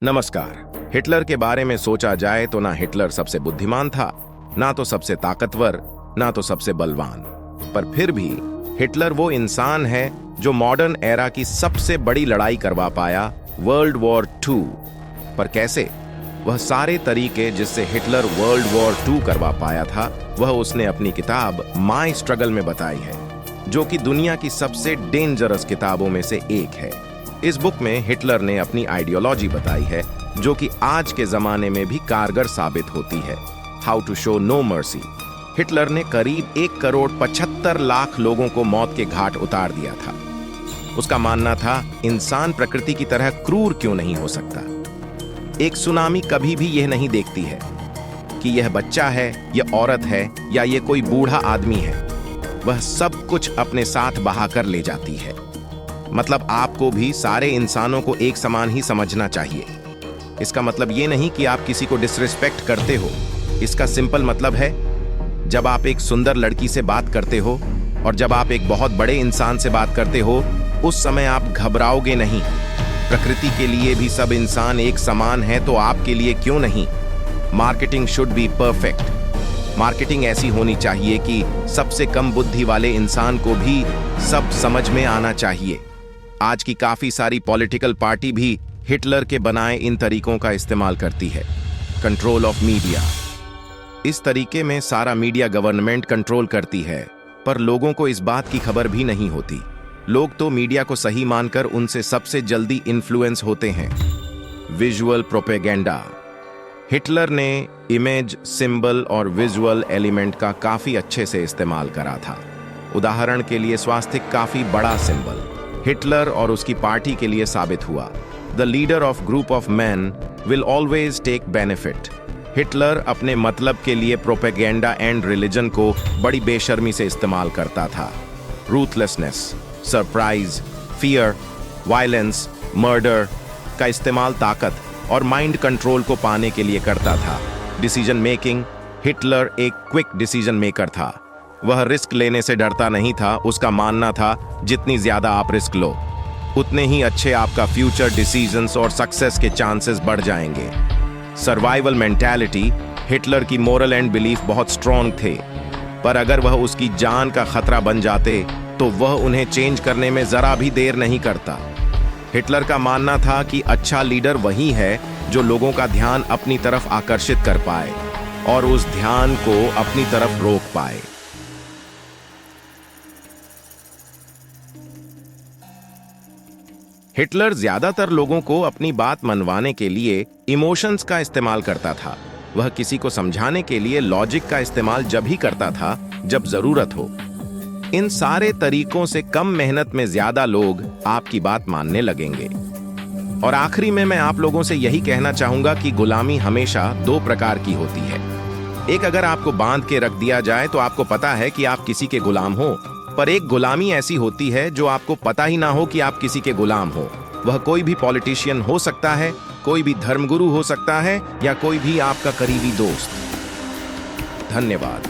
नमस्कार। हिटलर के बारे में सोचा जाए तो ना हिटलर सबसे बुद्धिमान था, ना तो सबसे ताकतवर, ना तो सबसे बलवान। पर फिर भी हिटलर वो इंसान है जो मॉडर्न एरा की सबसे बड़ी लड़ाई करवा पाया, वर्ल्ड वॉर 2। पर कैसे? वह सारे तरीके जिससे हिटलर वर्ल्ड वॉर 2 करवा पाया था, वह उसने अपनी किताब माय स्ट्रगल में बताई है, जो कि दुनिया की सबसे डेंजरस किताबों में से एक है। इस बुक में हिटलर ने अपनी आइडियोलॉजी बताई है, जो कि आज के जमाने में भी कारगर साबित होती है। How to show no mercy. Hitler ने करीब 1,75,00,000 लोगों को मौत के घाट उतार दिया था। उसका मानना था, इंसान प्रकृति की तरह क्रूर क्यों नहीं हो सकता। एक सुनामी कभी भी यह नहीं देखती है कि यह बच्चा है, यह औरत है या यह कोई बूढ़ा आदमी है। वह सब कुछ अपने साथ बहाकर ले जाती है। मतलब आपको भी सारे इंसानों को एक समान ही समझना चाहिए। इसका मतलब ये नहीं कि आप किसी को डिसरिस्पेक्ट करते हो। इसका सिंपल मतलब है, जब आप एक सुंदर लड़की से बात करते हो और जब आप एक बहुत बड़े इंसान से बात करते हो, उस समय आप घबराओगे नहीं। प्रकृति के लिए भी सब इंसान एक समान है, तो आपके लिए क्यों नहीं। Marketing should be perfect. Marketing ऐसी होनी चाहिए कि सबसे कम बुद्धि वाले इंसान को भी सब समझ में आना चाहिए। आज की काफी सारी पॉलिटिकल पार्टी भी हिटलर के बनाए इन तरीकों का इस्तेमाल करती है। Control of media. इस तरीके में सारा मीडिया गवर्नमेंट कंट्रोल करती है, पर लोगों को इस बात की खबर भी नहीं होती। लोग तो मीडिया को सही मानकर उनसे सबसे जल्दी इन्फ्लुएंस होते हैं। Visual propaganda. हिटलर ने इमेज, सिंबल और विजुअल एलिमेंट का काफी अच्छे से इस्तेमाल करा था। उदाहरण के लिए स्वास्तिक काफी बड़ा सिंबल हिटलर और उसकी पार्टी के लिए साबित हुआ। The leader of group of man will always take benefit. Hitler अपने मतलब के लिए प्रोपेगेंडा एंड रिलीजन को बड़ी बेशर्मी से इस्तेमाल करता था। Ruthlessness, surprise, fear, violence, murder का इस्तेमाल ताकत और माइंड कंट्रोल को पाने के लिए करता था। Decision making. हिटलर एक क्विक डिसीजन मेकर था। वह रिस्क लेने से डरता नहीं था। उसका मानना था, जितनी ज्यादा आप रिस्क लो, उतने ही अच्छे आपका फ्यूचर डिसीजंस और सक्सेस के चांसेस बढ़ जाएंगे। Survival mentality. हिटलर की मोरल एंड बिलीफ बहुत स्ट्रॉन्ग थे, पर अगर वह उसकी जान का खतरा बन जाते तो वह उन्हें चेंज करने में जरा भी देर नहीं करता। हिटलर का मानना था कि अच्छा लीडर वही है जो लोगों का ध्यान अपनी तरफ आकर्षित कर पाए और उस ध्यान को अपनी तरफ रोक पाए। हिटलर ज्यादातर लोगों को अपनी बात मनवाने के लिए इमोशंस का इस्तेमाल करता था। वह किसी को समझाने के लिए लॉजिक का इस्तेमाल जब ही करता था जब जरूरत हो। इन सारे तरीकों से कम मेहनत में ज्यादा लोग आपकी बात मानने लगेंगे। और आखिरी में मैं आप लोगों से यही कहना चाहूंगा कि गुलामी हमेशा दो प्रकार की होती है। एक, अगर आपको बांध के रख दिया जाए तो आपको पता है कि आप किसी के गुलाम हो। पर एक गुलामी ऐसी होती है जो आपको पता ही ना हो कि आप किसी के गुलाम हो। वह कोई भी पॉलिटिशियन हो सकता है, कोई भी धर्मगुरु हो सकता है, या कोई भी आपका करीबी दोस्त। धन्यवाद।